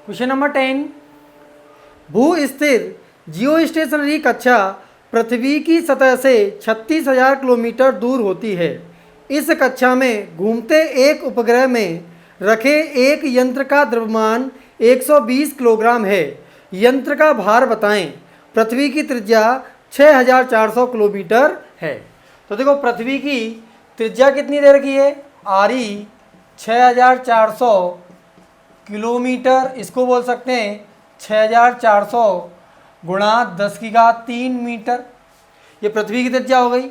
Question number 10, भू स्थिर जियो stationery कक्षा पृथ्वी की सतह से 36,000 किलोमीटर दूर होती है। इस कक्षा में घूमते एक उपग्रह में रखे एक यंत्र का द्रव्यमान 120 किलोग्राम है। यंत्र का भार बताएं। पृथ्वी की त्रिज्या 6,400 किलोमीटर है। तो देखो पृथ्वी की त्रिज्या कितनी दे रखी है, आरी 6,400 किलोमीटर, इसको बोल सकते हैं 6,400 गुणा 10⁻³ मीटर। ये पृथ्वी की त्रिज्या हो गई।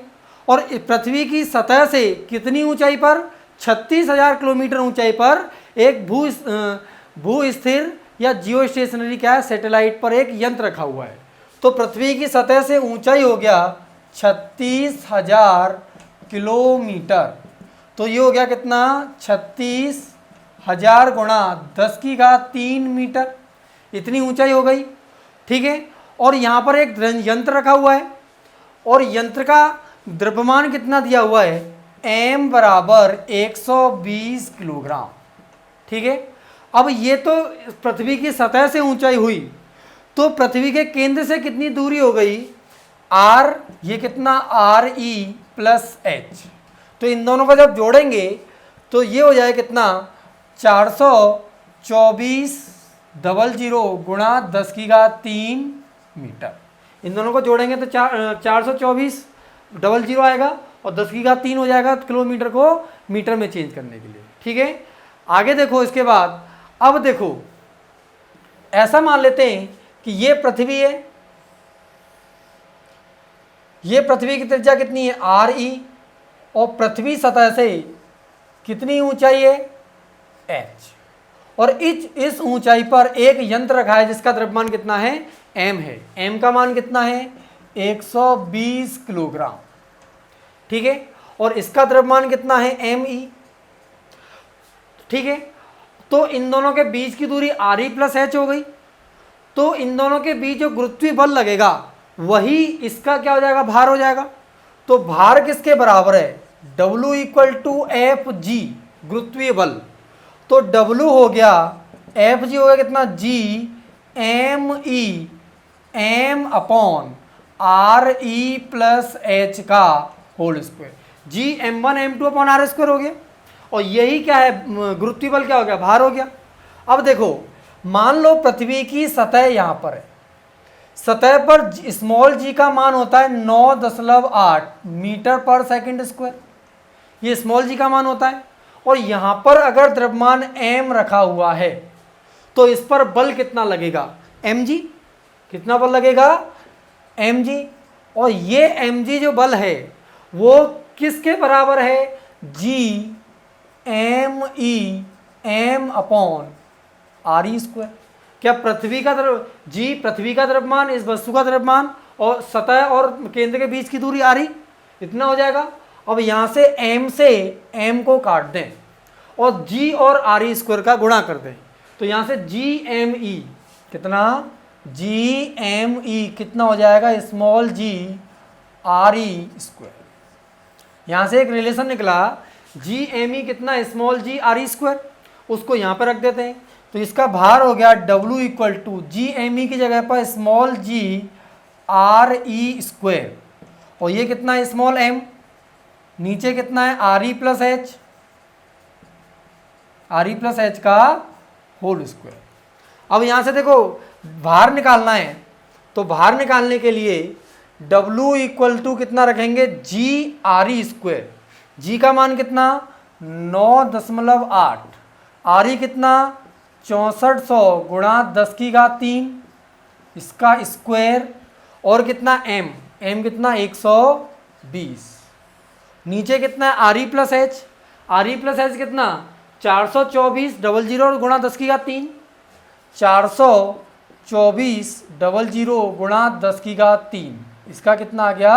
और पृथ्वी की सतह से कितनी ऊंचाई पर, 36,000 किलोमीटर ऊंचाई पर एक भू स्थिर या जियो स्टेशनरी क्या है, सैटेलाइट पर एक यंत्र रखा हुआ है। तो पृथ्वी की सतह से ऊंचाई हो गया 36,000 किलोमीटर। तो ये हो गया कितना, 36,000 गुणा 10⁻³ मीटर, इतनी ऊंचाई हो गई। ठीक है। और यहाँ पर एक यंत्र रखा हुआ है और यंत्र का द्रव्यमान कितना दिया हुआ है, m बराबर 120 किलोग्राम। ठीक है। अब ये तो पृथ्वी की सतह से ऊंचाई हुई, तो पृथ्वी के केंद्र से कितनी दूरी हो गई, r, ये कितना re प्लस h। तो इन दोनों को जब जोड़ेंगे तो ये हो जाए कितना, 424,00 गुणा 10⁻³ मीटर। इन दोनों को जोड़ेंगे तो 424,00 आएगा और 10⁻³ हो जाएगा किलोमीटर को मीटर में चेंज करने के लिए। ठीक है। आगे देखो इसके बाद, अब देखो ऐसा मान लेते हैं कि ये पृथ्वी है, ये पृथ्वी की त्रिज्या कितनी है, re, और पृथ्वी सतह से कितनी ऊंचाई है, h, और इस ऊंचाई पर एक यंत्र रखा है जिसका द्रव्यमान कितना है, m है। m का मान कितना है, 120 किलोग्राम। ठीक है। और इसका द्रव्यमान कितना है, me। ठीक है। तो इन दोनों के बीच की दूरी re प्लस h हो गई। तो इन दोनों के बीच जो गुरुत्वीय बल लगेगा वही इसका क्या हो जाएगा, भार हो जाएगा। तो भार किसके बराबर है, W = Fg, गुरुत्वीय बल। तो W हो गया, Fg हो गया कितना, G me m upon re plus h का whole square. G m1 m2 upon r square हो गया। और यही क्या है, गुरुत्वीय बल क्या हो गया, भार हो गया। अब देखो मान लो पृथ्वी की सतह यहां पर है, सतह पर स्मॉल g का मान होता है 9.8 मीटर पर सेकंड स्क्वायर, ये स्मॉल g का मान होता है। और यहां पर अगर द्रव्यमान m रखा हुआ है तो इस पर बल कितना लगेगा, mg। कितना बल लगेगा, mg। और ये mg जो बल है वो किसके बराबर है, g me m upon re square. क्या पृथ्वी का पृथ्वी का द्रव्यमान, इस वस्तु का द्रव्यमान और सतह और केंद्र के बीच की दूरी re, इतना हो जाएगा। अब यहां से m से m को काट दें और g और re स्क्वायर का गुणा कर दें, तो यहां से gme कितना, gme कितना हो जाएगा, स्मॉल g re स्क्वायर। यहां से एक रिलेशन निकला, gme कितना, स्मॉल g re स्क्वायर, उसको यहां पर रख देते हैं। तो इसका भार हो गया W = gme की जगह पर स्मॉल g re स्क्वायर, और ये कितना है, स्मॉल m, नीचे कितना है, re प्लस h का होल स्क्वायर। अब यहां से देखो भार निकालना है, तो भार निकालने के लिए W = कितना रखेंगे, g re स्क्वायर। g का मान कितना, 9.8, re कितना 6400 गुणा 10⁻³ इसका स्क्वायर, और कितना m कितना 120, नीचे कितना है, re प्लस h कितना 424,00 गुणा 10⁻³ 424,00 गुणा 10⁻³ इसका कितना आ गया,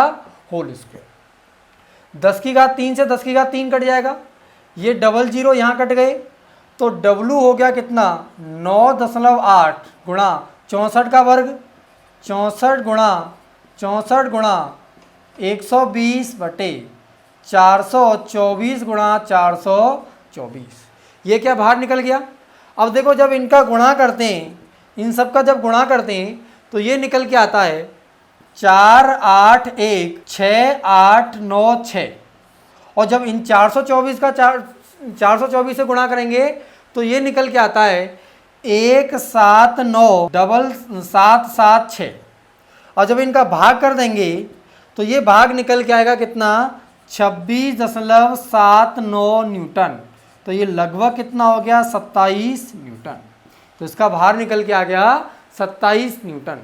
होल स्क्वायर। 10⁻³ से 10⁻³ कट जाएगा, ये 00 यहाँ कट गए, तो W हो गया कितना, 9.8 गुणा 64 का वर्ग, 64 गुणा 120/424 गुणा 424, ये क्या बाहर निकल गया। अब देखो जब इनका गुणा करते हैं, इन सब का जब गुणा करते हैं तो ये निकल के आता है 4 8 1 6 8 9 6। और जब इन 424 का 424 से गुणा करेंगे तो ये निकल के आता है 1 7 9 डबल 7 7 6। और जब इनका भाग कर देंगे तो ये भाग निकल के आएगा कितना, 26.79 न्यूटन। तो ये लगभग कितना हो गया, 27 न्यूटन। तो इसका भार निकल के आ गया 27 न्यूटन।